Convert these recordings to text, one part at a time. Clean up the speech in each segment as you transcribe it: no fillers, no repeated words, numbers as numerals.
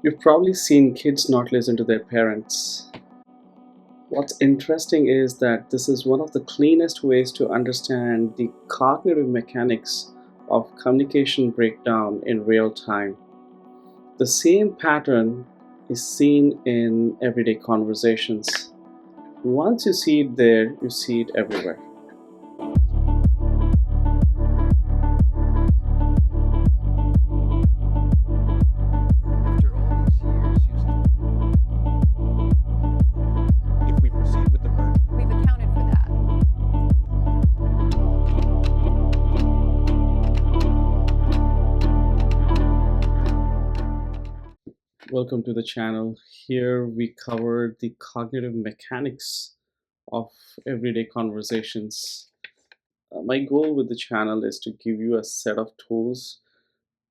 You've probably seen kids not listen to their parents. What's interesting is that this is one of the cleanest ways to understand the cognitive mechanics of communication breakdown in real time. The same pattern is seen in everyday conversations. Once you see it there, you see it everywhere. After all these years, if we proceed with the merger, We've accounted for that. Welcome to the channel. Here we cover the cognitive mechanics of everyday conversations. My goal with the channel is to give you a set of tools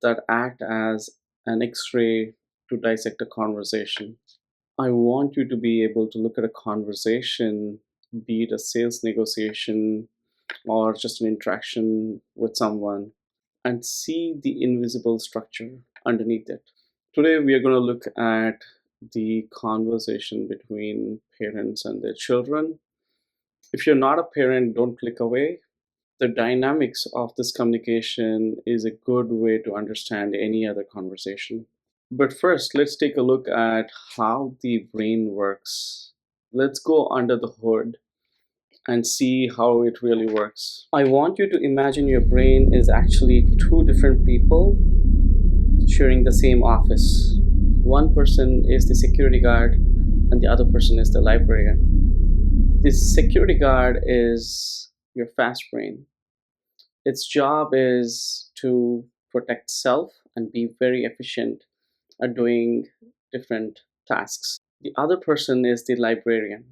that act as an X-ray to dissect a conversation. I want you to be able to look at a conversation, be it a sales negotiation or just an interaction with someone, and see the invisible structure underneath it. Today, we are going to look at the conversation between parents and their children. If you're not a parent, don't click away. The dynamics of this communication is a good way to understand any other conversation. But first, let's take a look at how the brain works. Let's go under the hood and see how it really works. I want you to imagine your brain is actually two different people sharing the same office. One person is the security guard and the other person is the librarian. This security guard is your fast brain. Its job is to protect self and be very efficient at doing different tasks. The other person is the librarian.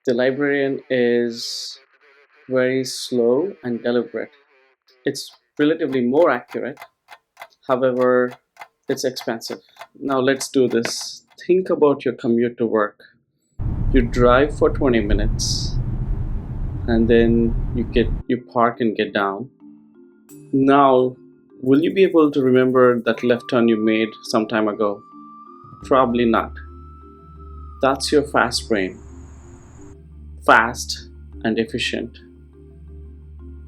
The librarian is very slow and deliberate. It's relatively more accurate. However, it's expensive. Now let's do this. Think about your commute to work. You drive for 20 minutes and then you park and get down. Now, will you be able to remember that left turn you made some time ago? Probably not. That's your fast brain. Fast and efficient.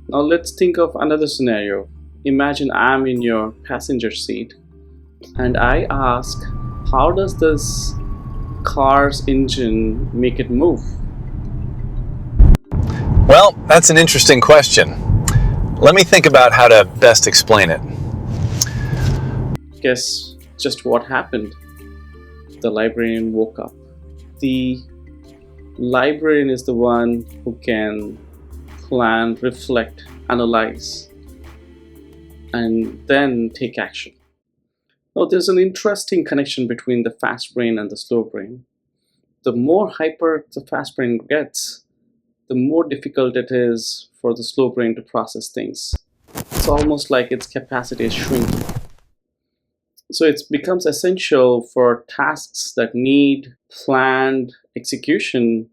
Now let's think of another scenario. Imagine I'm in your passenger seat and I ask, how does this car's engine make it move? well, that's an interesting question. Let me think about how to best explain it. Guess just what happened? The librarian woke up. The librarian is the one who can plan, reflect, analyze, and then take action. Now, there's an interesting connection between the fast brain and the slow brain. The more hyper the fast brain gets, the more difficult it is for the slow brain to process things. It's almost like its capacity is shrinking. So it becomes essential for tasks that need planned execution,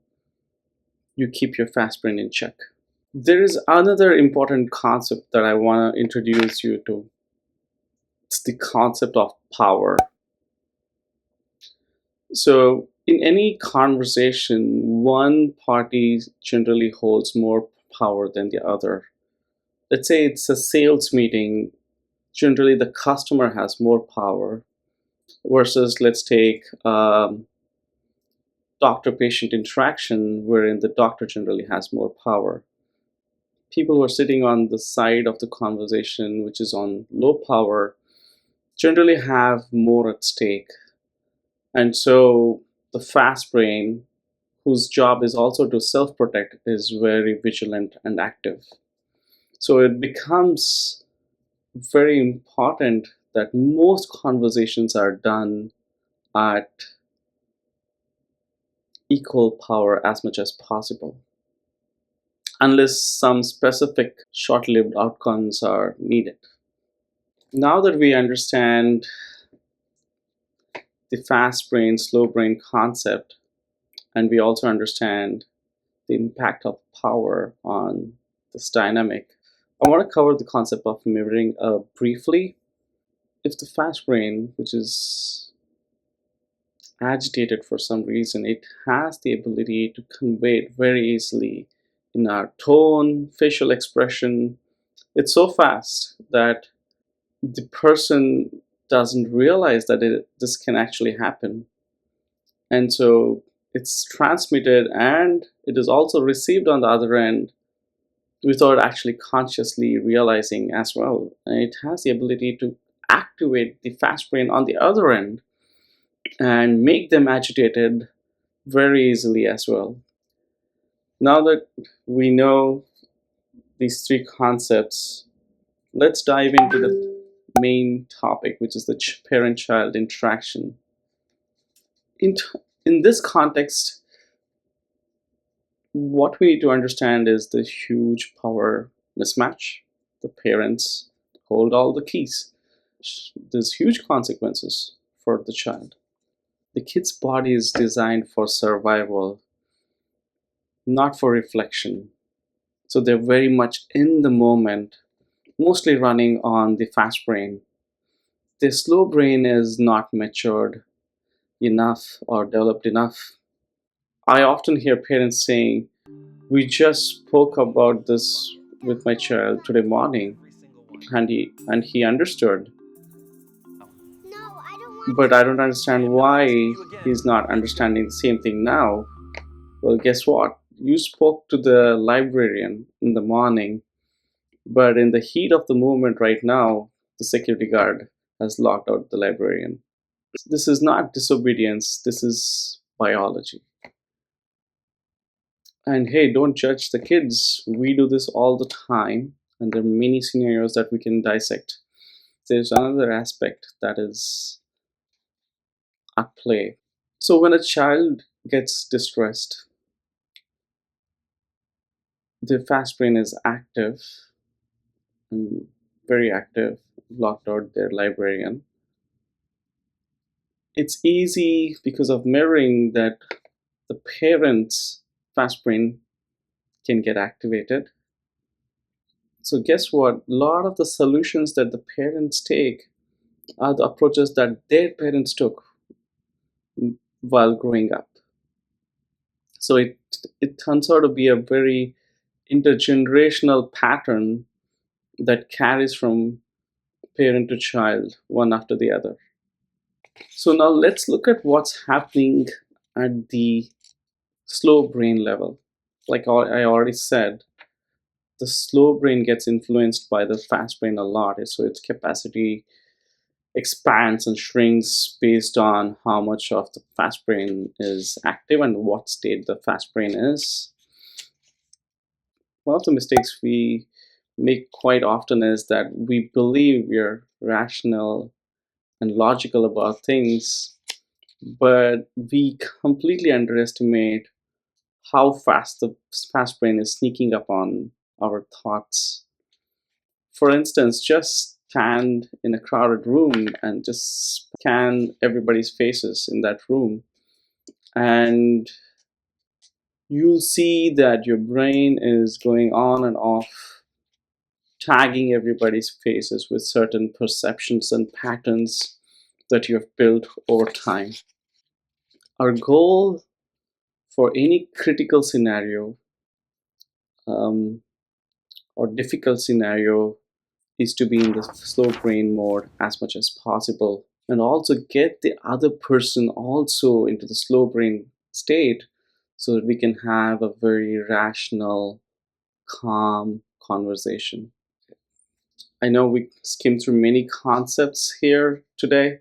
you keep your fast brain in check. There is another important concept that I want to introduce you to. It's the concept of power. So in any conversation, one party generally holds more power than the other. Let's say it's a sales meeting. Generally, the customer has more power versus, let's take doctor-patient interaction, wherein the doctor generally has more power. People who are sitting on the side of the conversation, which is on low power, generally have more at stake. And so the fast brain, whose job is also to self-protect, is very vigilant and active. So it becomes very important that most conversations are done at equal power as much as possible, unless some specific short-lived outcomes are needed. Now that we understand the fast brain, slow brain concept, and we also understand the impact of power on this dynamic, I want to cover the concept of mirroring briefly. If the fast brain, which is agitated for some reason, it has the ability to convey it very easily in our tone, facial expression. It's so fast that the person doesn't realize that this can actually happen. And so it's transmitted and it is also received on the other end without actually consciously realizing as well. And it has the ability to activate the fast brain on the other end and make them agitated very easily as well. Now that we know these three concepts, let's dive into the main topic, which is the parent child interaction. In, in this context, what we need to understand is the huge power mismatch. The parents hold all the keys. There's huge consequences for the child. The kid's body is designed for survival, not for reflection. So they're very much in the moment, mostly running on the fast brain. The slow brain is not matured enough or developed enough. I often hear parents saying, "We just spoke about this with my child today morning, and he understood, but I don't understand why he's not understanding the same thing now." Well, guess what? You spoke to the librarian in the morning, but in the heat of the moment right now, the security guard has locked out the librarian. This is not disobedience, this is biology. And hey, don't judge the kids. We do this all the time, and there are many scenarios that we can dissect. There's another aspect that is at play. So, when a child gets distressed, the fast brain is active and very active, locked out their librarian. It's easy because of mirroring that the parents' fast brain can get activated. So, guess what? A lot of the solutions that the parents take are the approaches that their parents took while growing up. So, it turns out to be a very intergenerational pattern that carries from parent to child, one after the other. So, now let's look at what's happening at the slow brain level. Like I already said, the slow brain gets influenced by the fast brain a lot, so its capacity expands and shrinks based on how much of the fast brain is active and what state the fast brain is. One of the mistakes we make quite often is that we believe we're rational and logical about things, but we completely underestimate how fast the fast brain is sneaking up on our thoughts. For instance, just stand in a crowded room and just scan everybody's faces in that room, and you'll see that your brain is going on and off, tagging everybody's faces with certain perceptions and patterns that you have built over time. Our goal for any critical scenario um, or difficult scenario is to be in the slow brain mode as much as possible, and also get the other person also into the slow brain state so that we can have a very rational, calm conversation. I know we skimmed through many concepts here today.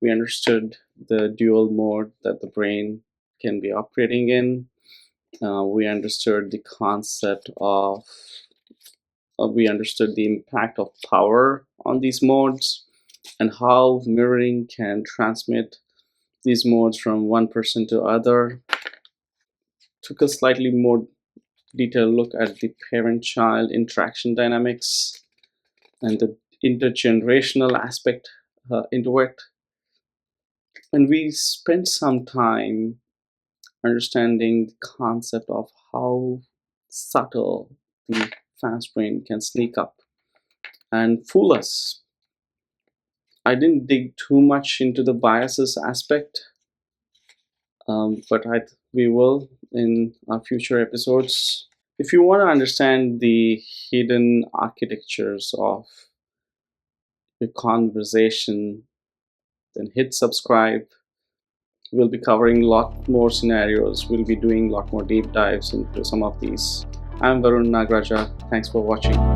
We understood the dual mode that the brain can be operating in. We understood the concept of we understood the impact of power on these modes and how mirroring can transmit these modes from one person to other. Took a slightly more detailed look at the parent-child interaction dynamics and the intergenerational aspect into it. And we spent some time understanding the concept of how subtle the fast brain can sneak up and fool us. I didn't dig too much into the biases aspect, but we will in our future episodes. If you want to understand the hidden architectures of your conversation, then hit subscribe. We'll be covering a lot more scenarios. We'll be doing a lot more deep dives into some of these. I'm Varun Nagraja. Thanks for watching.